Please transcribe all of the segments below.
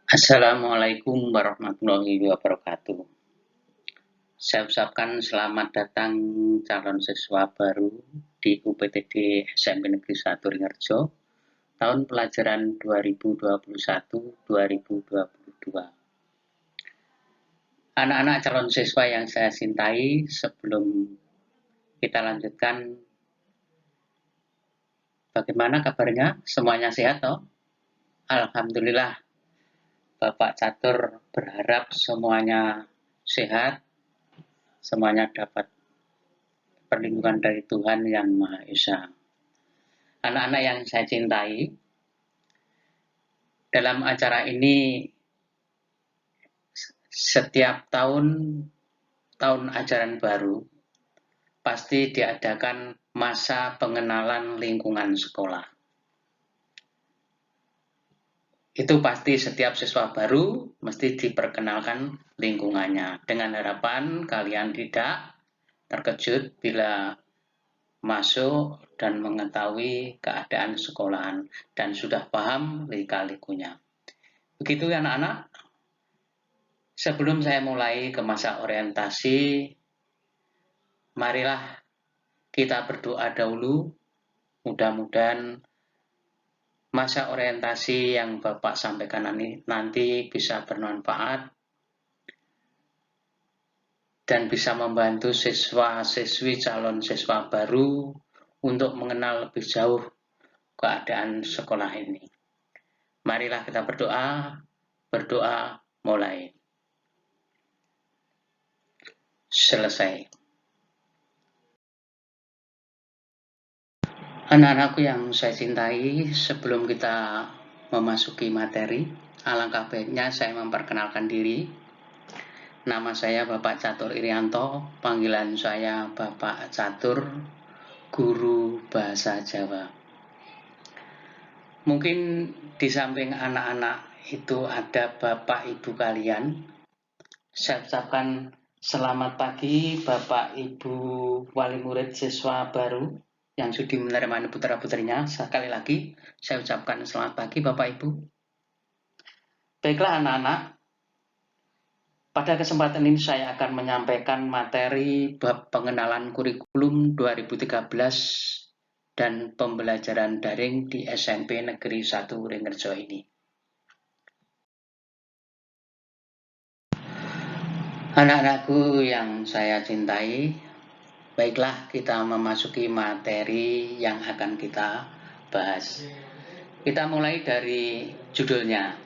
Assalamualaikum warahmatullahi wabarakatuh. Saya ucapkan selamat datang calon siswa baru di UPTD SMP Negeri 1 Ringerjo tahun pelajaran 2021-2022. Anak-anak calon siswa yang saya cintai, sebelum kita lanjutkan, bagaimana kabarnya? Semuanya sehat toh? Alhamdulillah, Bapak Catur berharap semuanya sehat, semuanya dapat perlindungan dari Tuhan Yang Maha Esa. Anak-anak yang saya cintai, dalam acara ini setiap tahun ajaran baru pasti diadakan masa pengenalan lingkungan sekolah. Itu pasti setiap siswa baru mesti diperkenalkan lingkungannya, dengan harapan kalian tidak terkejut bila masuk dan mengetahui keadaan sekolahan dan sudah paham lika-likunya. Begitu ya anak-anak. Sebelum saya mulai ke masa orientasi, marilah kita berdoa dahulu. Mudah-mudahan masa orientasi yang Bapak sampaikan nanti bisa bermanfaat dan bisa membantu siswa-siswi calon siswa baru untuk mengenal lebih jauh keadaan sekolah ini. Marilah kita berdoa mulai. Selesai. Anak-anakku yang saya cintai, sebelum kita memasuki materi, alangkah baiknya saya memperkenalkan diri. Nama saya Bapak Catur Irianto, panggilan saya Bapak Catur, guru bahasa Jawa. Mungkin di samping anak-anak itu ada Bapak Ibu kalian. Saya ucapkan selamat pagi Bapak Ibu wali murid siswa baru yang sudi menerima putra-putrinya. Sekali lagi saya ucapkan selamat pagi Bapak Ibu. Baiklah anak-anak, pada kesempatan ini saya akan menyampaikan materi bab pengenalan kurikulum 2013 dan pembelajaran daring di SMP Negeri 1 Ringerjo ini. Anak-anakku yang saya cintai, baiklah kita memasuki materi yang akan kita bahas. Kita mulai dari judulnya,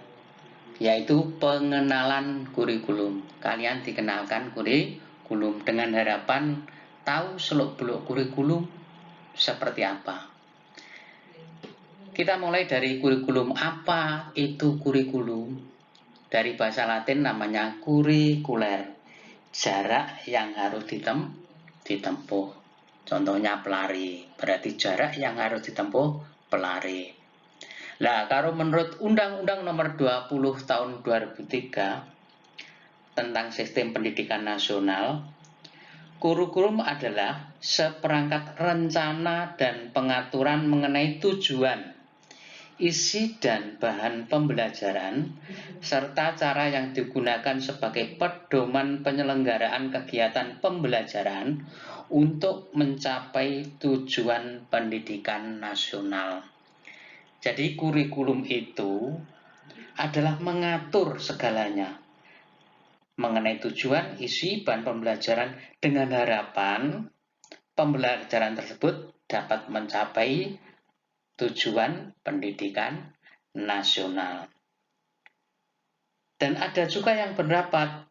yaitu pengenalan kurikulum. Kalian dikenalkan kurikulum dengan harapan tahu seluk-beluk kurikulum seperti apa. Kita mulai dari kurikulum. Apa itu kurikulum? Dari bahasa Latin namanya kurikuler, jarak yang harus ditempuh. Contohnya pelari, berarti jarak yang harus ditempuh pelari. Nah, kalau menurut Undang-Undang Nomor 20 Tahun 2003 tentang Sistem Pendidikan Nasional, kurikulum adalah seperangkat rencana dan pengaturan mengenai tujuan, isi dan bahan pembelajaran, serta cara yang digunakan sebagai pedoman penyelenggaraan kegiatan pembelajaran untuk mencapai tujuan pendidikan nasional. Jadi kurikulum itu adalah mengatur segalanya mengenai tujuan, isi, bahan pembelajaran dengan harapan pembelajaran tersebut dapat mencapai tujuan pendidikan nasional. Dan ada juga yang berpendapat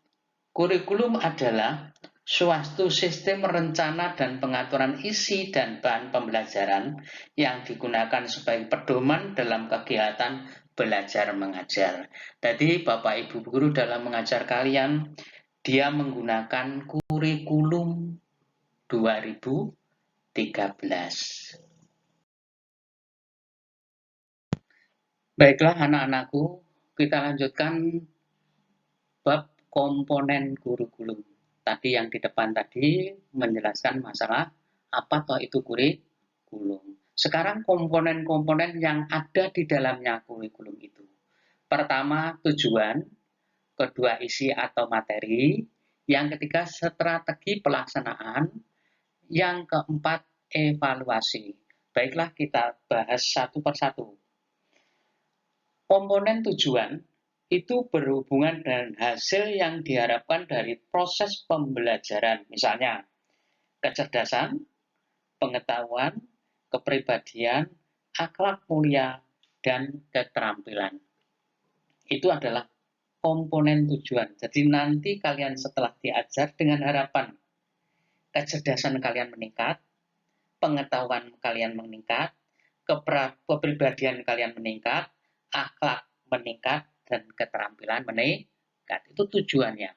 kurikulum adalah suatu sistem rencana dan pengaturan isi dan bahan pembelajaran yang digunakan sebagai pedoman dalam kegiatan belajar mengajar. Jadi Bapak Ibu guru dalam mengajar kalian, dia menggunakan kurikulum 2013. Baiklah anak-anakku, kita lanjutkan bab komponen kurikulum. Tadi yang di depan tadi menjelaskan masalah apa toh itu kurikulum. Sekarang komponen-komponen yang ada di dalamnya kurikulum itu. Pertama, tujuan. Kedua, isi atau materi. Yang ketiga, strategi pelaksanaan. Yang keempat, evaluasi. Baiklah, kita bahas satu persatu. Komponen tujuan itu berhubungan dengan hasil yang diharapkan dari proses pembelajaran. Misalnya, kecerdasan, pengetahuan, kepribadian, akhlak mulia, dan keterampilan. Itu adalah komponen tujuan. Jadi nanti kalian setelah diajar dengan harapan kecerdasan kalian meningkat, pengetahuan kalian meningkat, kepribadian kalian meningkat, akhlak meningkat, dan keterampilan meningkat. Itu tujuannya.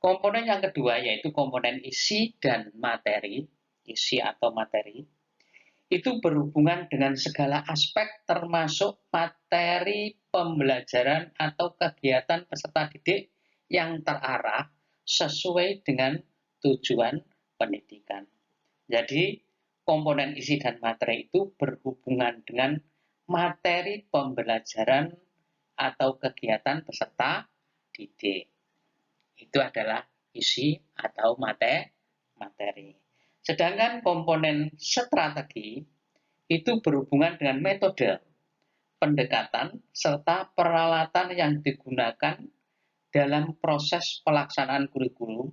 Komponen yang kedua yaitu komponen isi dan materi. Isi atau materi. Itu berhubungan dengan segala aspek termasuk materi pembelajaran atau kegiatan peserta didik yang terarah sesuai dengan tujuan pendidikan. Jadi, komponen isi dan materi itu berhubungan dengan materi pembelajaran atau kegiatan peserta didik. Itu adalah isi atau materi. Sedangkan komponen strategi itu berhubungan dengan metode, pendekatan, serta peralatan yang digunakan dalam proses pelaksanaan kurikulum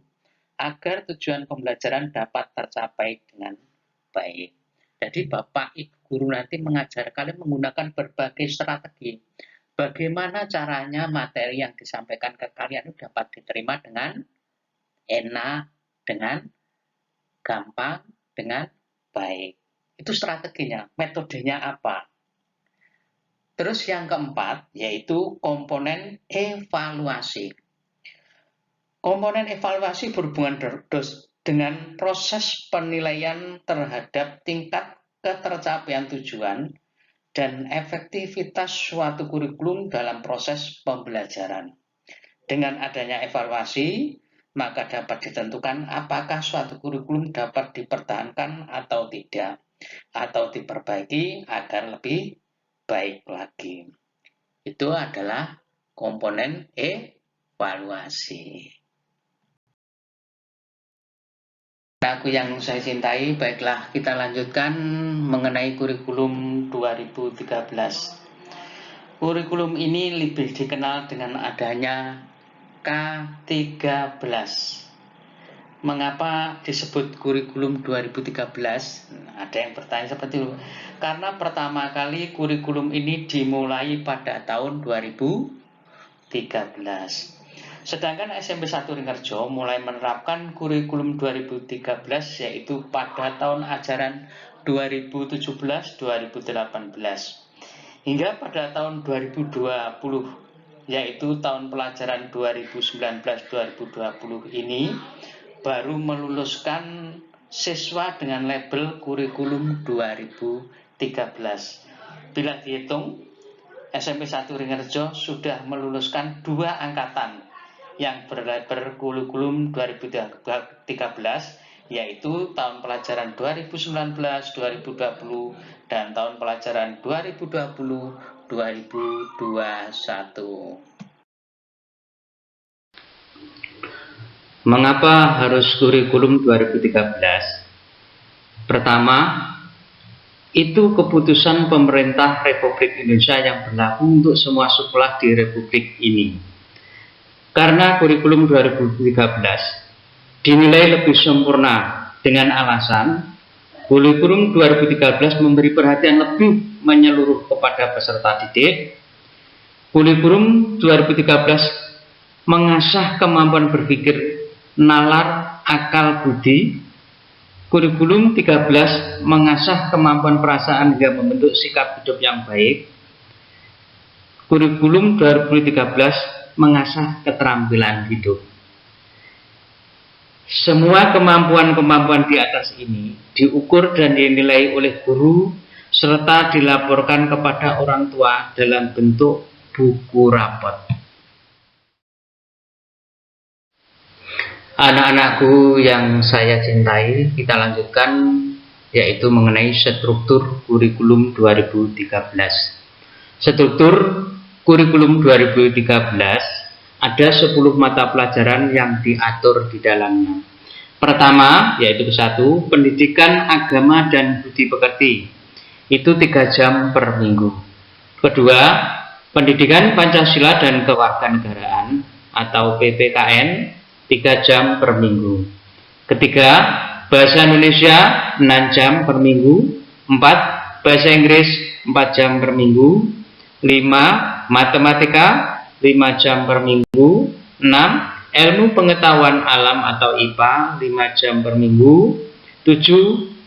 agar tujuan pembelajaran dapat tercapai dengan baik. Jadi Bapak Ibu Guru nanti mengajar kalian menggunakan berbagai strategi. Bagaimana caranya materi yang disampaikan ke kalian dapat diterima dengan enak, dengan gampang, dengan baik. Itu strateginya, metodenya apa. Terus yang keempat, yaitu komponen evaluasi. Komponen evaluasi berhubungan dengan proses penilaian terhadap tingkat ketercapaian tujuan dan efektivitas suatu kurikulum dalam proses pembelajaran. Dengan adanya evaluasi, maka dapat ditentukan apakah suatu kurikulum dapat dipertahankan atau tidak, atau diperbaiki agar lebih baik lagi. Itu adalah komponen evaluasi. Aku yang saya cintai, baiklah kita lanjutkan mengenai kurikulum 2013. Kurikulum ini lebih dikenal dengan adanya K13. Mengapa disebut kurikulum 2013? Ada yang bertanya seperti itu. Karena pertama kali kurikulum ini dimulai pada tahun 2013. Sedangkan SMP 1 Ringharjo mulai menerapkan kurikulum 2013 yaitu pada tahun ajaran 2017-2018. Hingga pada tahun 2020 yaitu tahun pelajaran 2019-2020 ini baru meluluskan siswa dengan label kurikulum 2013. Bila dihitung, SMP 1 Ringharjo sudah meluluskan 2 angkatan yang berlabel kurikulum 2013, yaitu tahun pelajaran 2019-2020 dan tahun pelajaran 2020-2021. Mengapa harus kurikulum 2013? Pertama, itu keputusan pemerintah Republik Indonesia yang berlaku untuk semua sekolah di Republik ini. Karena kurikulum 2013 dinilai lebih sempurna dengan alasan kurikulum 2013 memberi perhatian lebih menyeluruh kepada peserta didik. Kurikulum 2013 mengasah kemampuan berpikir, nalar, akal, budi. Kurikulum 13 mengasah kemampuan perasaan hingga membentuk sikap hidup yang baik. Kurikulum 2013 mengasah keterampilan hidup. Semua kemampuan-kemampuan di atas ini diukur dan dinilai oleh guru serta dilaporkan kepada orang tua dalam bentuk buku rapot. Anak-anakku yang saya cintai, kita lanjutkan yaitu mengenai struktur kurikulum 2013. Struktur kurikulum 2013 ada 10 mata pelajaran yang diatur di dalamnya. Pertama, yaitu satu, pendidikan agama dan budi pekerti. Itu 3 jam per minggu. Kedua, pendidikan Pancasila dan kewarganegaraan atau PPKN 3 jam per minggu. Ketiga, bahasa Indonesia 6 jam per minggu. 4, bahasa Inggris 4 jam per minggu. 5, matematika 5 jam per minggu. 6, ilmu pengetahuan alam atau IPA 5 jam per minggu. 7,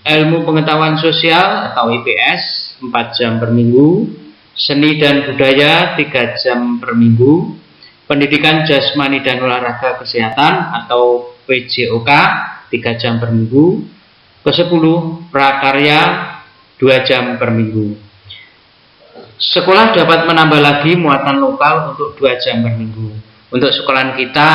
ilmu pengetahuan sosial atau IPS 4 jam per minggu. Seni dan budaya 3 jam per minggu. Pendidikan jasmani dan olahraga kesehatan atau PJOK 3 jam per minggu. Ke-10, prakarya 2 jam per minggu. Sekolah dapat menambah lagi muatan lokal untuk 2 jam per minggu. Untuk sekolahan kita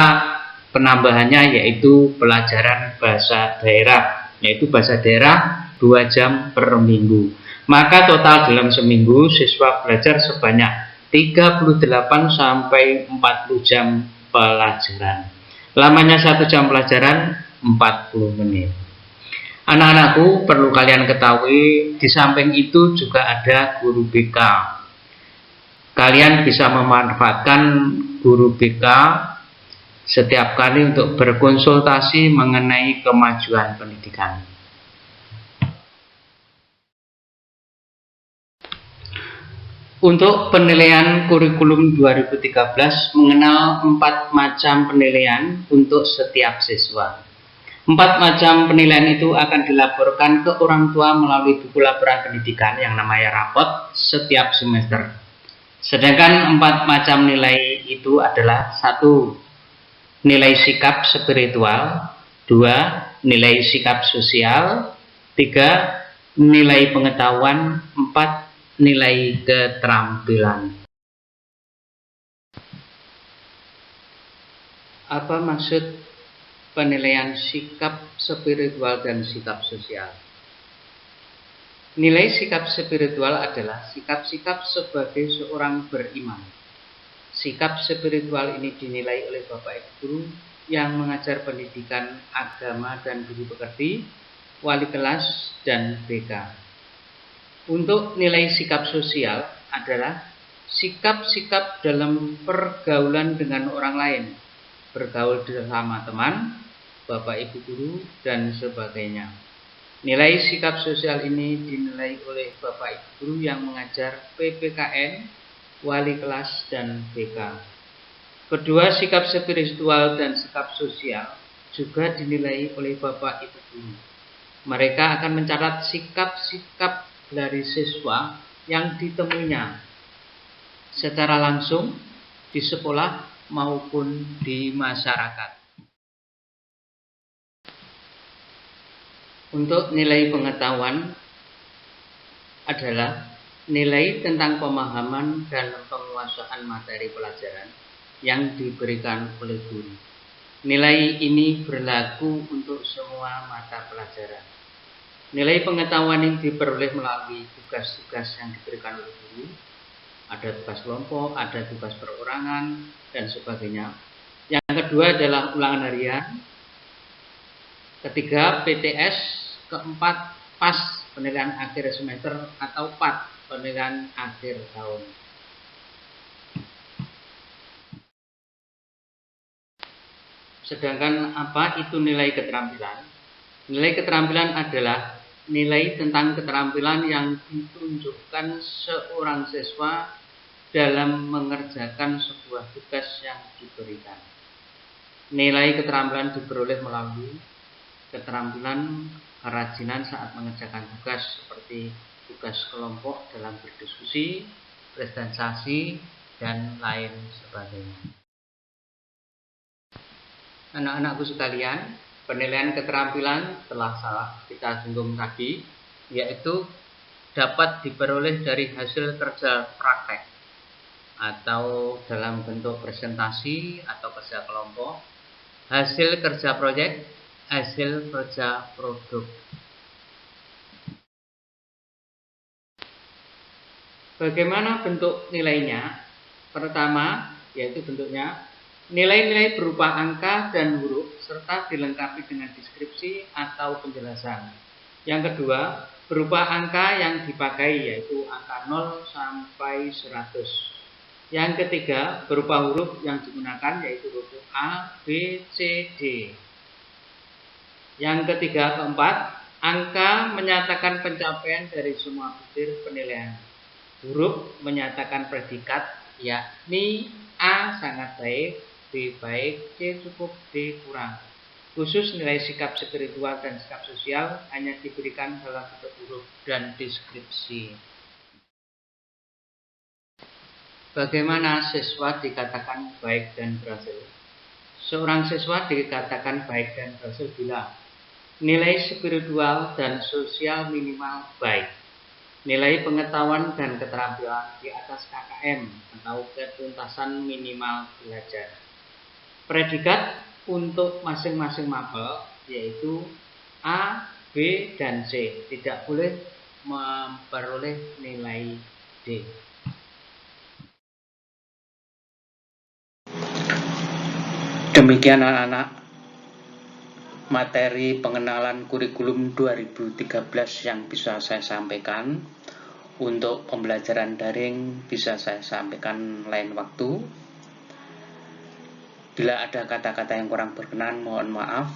penambahannya yaitu pelajaran bahasa daerah, yaitu bahasa daerah 2 jam per minggu. Maka total dalam seminggu siswa belajar sebanyak 38 sampai 40 jam pelajaran. Lamanya 1 jam pelajaran 40 menit. Anak-anakku, perlu kalian ketahui, di samping itu juga ada guru BK. Kalian bisa memanfaatkan guru BK setiap kali untuk berkonsultasi mengenai kemajuan pendidikan. Untuk penilaian kurikulum 2013 mengenal 4 macam penilaian untuk setiap siswa. 4 macam penilaian itu akan dilaporkan ke orang tua melalui buku laporan pendidikan yang namanya rapot setiap semester. Sedangkan 4 macam nilai itu adalah 1, nilai sikap spiritual. 2, nilai sikap sosial. 3, nilai pengetahuan. 4, nilai keterampilan. Apa maksud penilaian sikap spiritual dan sikap sosial? Nilai sikap spiritual adalah sikap-sikap sebagai seorang beriman. Sikap spiritual ini dinilai oleh Bapak Ibu Guru yang mengajar pendidikan agama dan budi pekerti, wali kelas, dan BK. Untuk nilai sikap sosial adalah sikap-sikap dalam pergaulan dengan orang lain, bergaul bersama teman, Bapak Ibu Guru, dan sebagainya. Nilai sikap sosial ini dinilai oleh Bapak Ibu Guru yang mengajar PPKN, wali kelas, dan BK. Kedua, sikap spiritual dan sikap sosial juga dinilai oleh Bapak Ibu Guru. Mereka akan mencatat sikap-sikap dari siswa yang ditemuinya secara langsung di sekolah maupun di masyarakat. Untuk nilai pengetahuan adalah nilai tentang pemahaman dan penguasaan materi pelajaran yang diberikan oleh guru. Nilai ini berlaku untuk semua mata pelajaran. Nilai pengetahuan ini diperoleh melalui tugas-tugas yang diberikan oleh guru. Ada tugas kelompok, ada tugas perorangan, dan sebagainya. Yang kedua adalah ulangan harian. Ketiga, PTS. Keempat, PAS, penilaian akhir semester, atau PAT, penilaian akhir tahun. Sedangkan apa itu nilai keterampilan? Nilai keterampilan adalah nilai tentang keterampilan yang ditunjukkan seorang siswa dalam mengerjakan sebuah tugas yang diberikan. Nilai keterampilan diperoleh melalui keterampilan kerajinan saat mengerjakan tugas seperti tugas kelompok dalam berdiskusi, presentasi, dan lain sebagainya. Anak-anakku sekalian, penilaian keterampilan telah kita singgung tadi, yaitu dapat diperoleh dari hasil kerja praktek atau dalam bentuk presentasi atau kerja kelompok, hasil kerja proyek, hasil kerja produk. Bagaimana bentuk nilainya? Pertama, yaitu bentuknya nilai-nilai berupa angka dan huruf serta dilengkapi dengan deskripsi atau penjelasan. Yang kedua, berupa angka yang dipakai yaitu angka 0 sampai 100. Yang ketiga, berupa huruf yang digunakan yaitu huruf A, B, C, D. Yang ketiga, keempat, angka menyatakan pencapaian dari semua butir penilaian. Huruf menyatakan predikat, yakni A sangat baik, B baik, C cukup, D kurang. Khusus nilai sikap spiritual dan sikap sosial hanya diberikan dalam bentuk huruf dan deskripsi. Bagaimana siswa dikatakan baik dan berhasil? Seorang siswa dikatakan baik dan berhasil bila nilai spiritual dan sosial minimal baik, nilai pengetahuan dan keterampilan di atas KKM atau ketuntasan minimal belajar. Predikat untuk masing-masing mapel yaitu A, B, dan C, tidak boleh memperoleh nilai D. Demikian anak-anak materi pengenalan kurikulum 2013 yang bisa saya sampaikan. Untuk pembelajaran daring bisa saya sampaikan lain waktu. Bila ada kata-kata yang kurang berkenan, mohon maaf.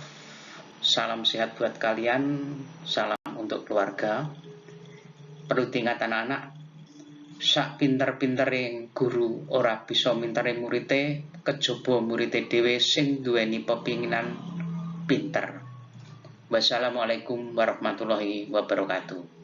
Salam sehat buat kalian, salam untuk keluarga. Perlu diingat anak-anak, sak pinter-pintere guru ora bisa mintere murite, kejaba murite dhewe sing duweni pepinginan pinter. Wassalamualaikum warahmatullahi wabarakatuh.